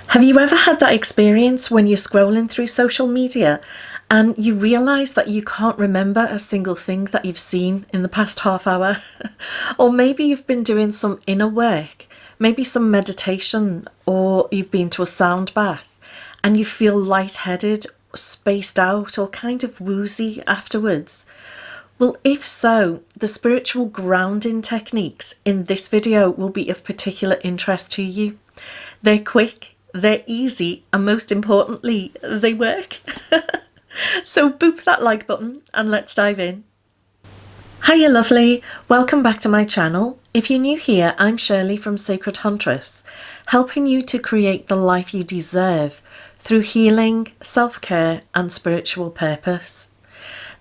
Have you ever had that experience when you're scrolling through social media and you realise that you can't remember a single thing that you've seen in the past half hour? Or maybe you've been doing some inner work, maybe some meditation, or you've been to a sound bath and you feel lightheaded, spaced out, or kind of woozy afterwards. Well, if so, the spiritual grounding techniques in this video will be of particular interest to you. They're quick, they're easy, and most importantly, they work. So boop that like button and let's dive in. Hiya lovely, welcome back to my channel. If you're new here, I'm Shirley from Sacred Huntress, helping you to create the life you deserve through healing, self-care and spiritual purpose.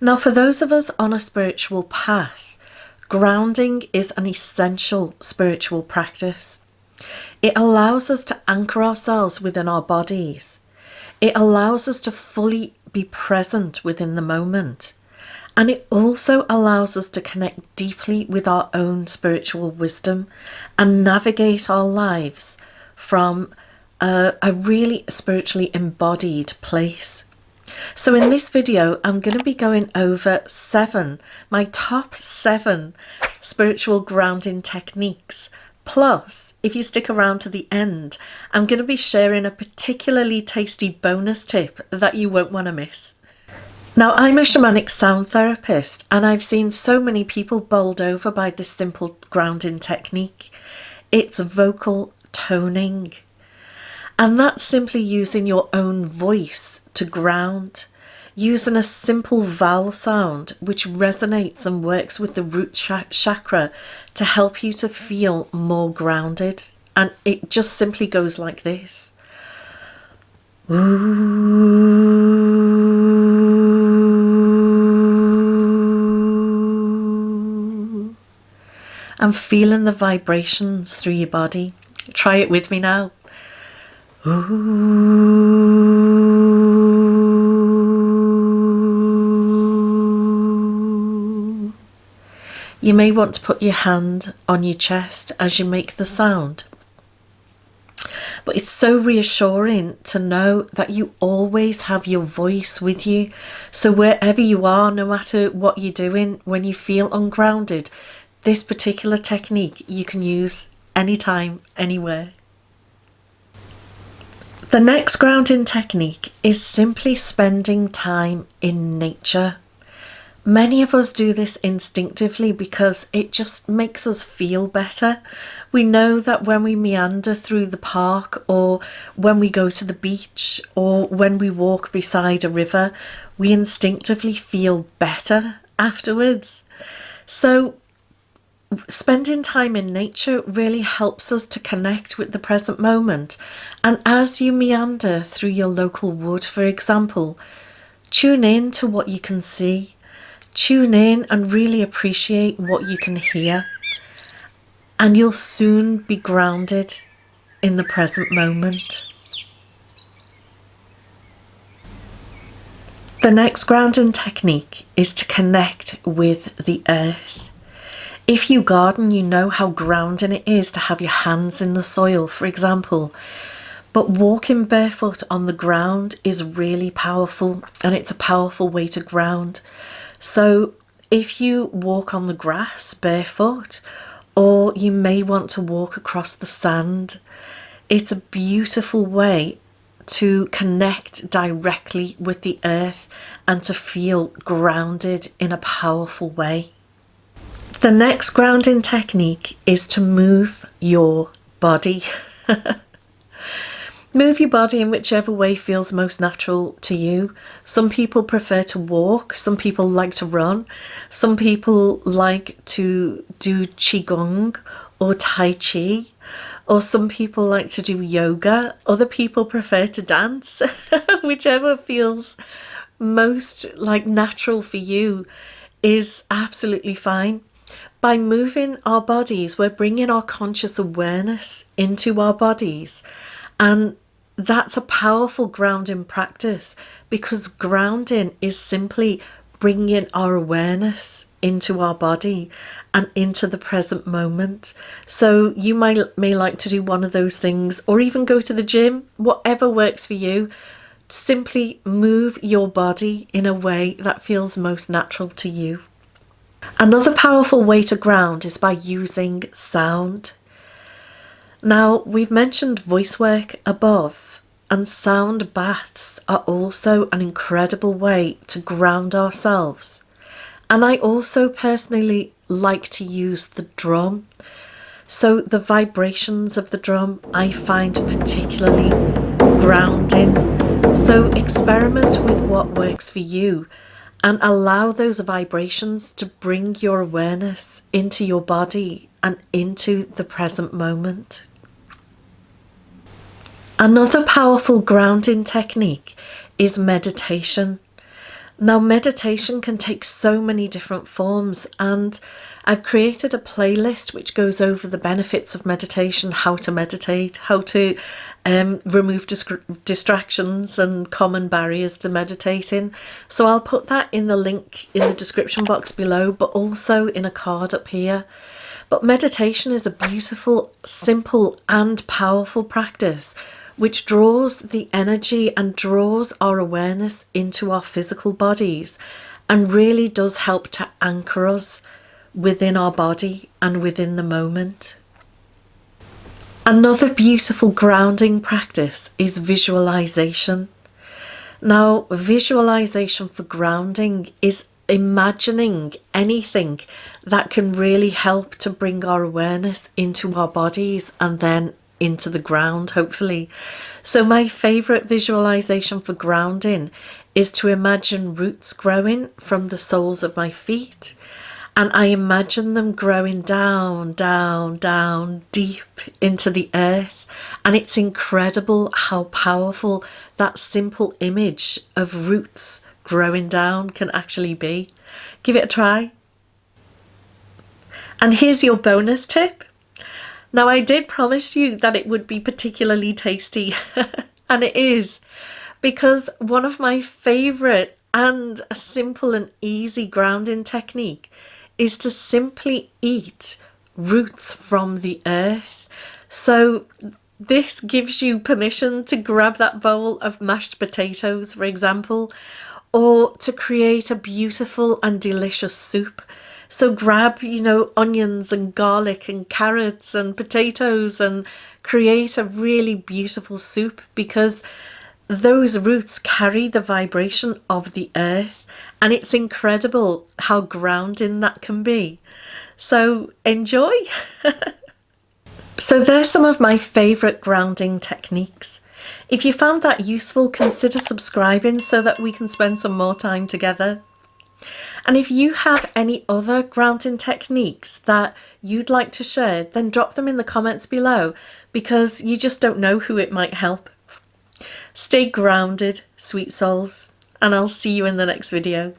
Now, for those of us on a spiritual path, grounding is an essential spiritual practice. It allows us to anchor ourselves within our bodies. It allows us to fully be present within the moment. And it also allows us to connect deeply with our own spiritual wisdom and navigate our lives from a really spiritually embodied place. So in this video, I'm going to be going over my top 7 spiritual grounding techniques. Plus, if you stick around to the end, I'm going to be sharing a particularly tasty bonus tip that you won't want to miss. Now, I'm a shamanic sound therapist and I've seen so many people bowled over by this simple grounding technique. It's vocal toning. And that's simply using your own voice to ground, using a simple vowel sound which resonates and works with the root chakra to help you to feel more grounded. And it just simply goes like this. Ooh. And feeling the vibrations through your body. Try it with me now. Ooh. You may want to put your hand on your chest as you make the sound. But it's so reassuring to know that you always have your voice with you. So wherever you are, no matter what you're doing, when you feel ungrounded, this particular technique you can use anytime, anywhere. The next grounding technique is simply spending time in nature. Many of us do this instinctively because it just makes us feel better. We know that when we meander through the park, or when we go to the beach, or when we walk beside a river, we instinctively feel better afterwards. So spending time in nature really helps us to connect with the present moment. And as you meander through your local wood, for example, tune in to what you can see. Tune in and really appreciate what you can hear. And you'll soon be grounded in the present moment. The next grounding technique is to connect with the earth. If you garden, you know how grounding it is to have your hands in the soil, for example. But walking barefoot on the ground is really powerful, and it's a powerful way to ground. So if you walk on the grass barefoot, or you may want to walk across the sand, it's a beautiful way to connect directly with the earth and to feel grounded in a powerful way. The next grounding technique is to move your body. Move your body in whichever way feels most natural to you. Some people prefer to walk, some people like to run, some people like to do qigong or tai chi, or some people like to do yoga. Other people prefer to dance. Whichever feels most like natural for you is absolutely fine. By moving our bodies, we're bringing our conscious awareness into our bodies. And that's a powerful grounding practice, because grounding is simply bringing our awareness into our body and into the present moment. So you may like to do one of those things, or even go to the gym, whatever works for you. Simply move your body in a way that feels most natural to you. Another powerful way to ground is by using sound. Now, we've mentioned voice work above, and sound baths are also an incredible way to ground ourselves. And I also personally like to use the drum. So the vibrations of the drum I find particularly grounding. So experiment with what works for you and allow those vibrations to bring your awareness into your body and into the present moment. Another powerful grounding technique is meditation. Now, meditation can take so many different forms, and I've created a playlist which goes over the benefits of meditation, how to meditate, how to remove distractions and common barriers to meditating. So I'll put that in the link in the description box below, but also in a card up here. But meditation is a beautiful, simple and powerful practice which draws the energy and draws our awareness into our physical bodies and really does help to anchor us within our body and within the moment. Another beautiful grounding practice is visualization. Now, visualization for grounding is imagining anything that can really help to bring our awareness into our bodies and then into the ground, hopefully. So my favorite visualization for grounding is to imagine roots growing from the soles of my feet, and I imagine them growing down, down, down, deep into the earth. And it's incredible how powerful that simple image of roots growing down can actually be. Give it a try. And here's your bonus tip. Now, I did promise you that it would be particularly tasty, and it is, because one of my favourite and a simple and easy grounding technique is to simply eat roots from the earth. So this gives you permission to grab that bowl of mashed potatoes, for example, or to create a beautiful and delicious soup. So grab, onions and garlic and carrots and potatoes and create a really beautiful soup, because those roots carry the vibration of the earth, and it's incredible how grounding that can be. So enjoy. So there's some of my favourite grounding techniques. If you found that useful, consider subscribing so that we can spend some more time together. And if you have any other grounding techniques that you'd like to share, then drop them in the comments below, because you just don't know who it might help. Stay grounded, sweet souls, and I'll see you in the next video.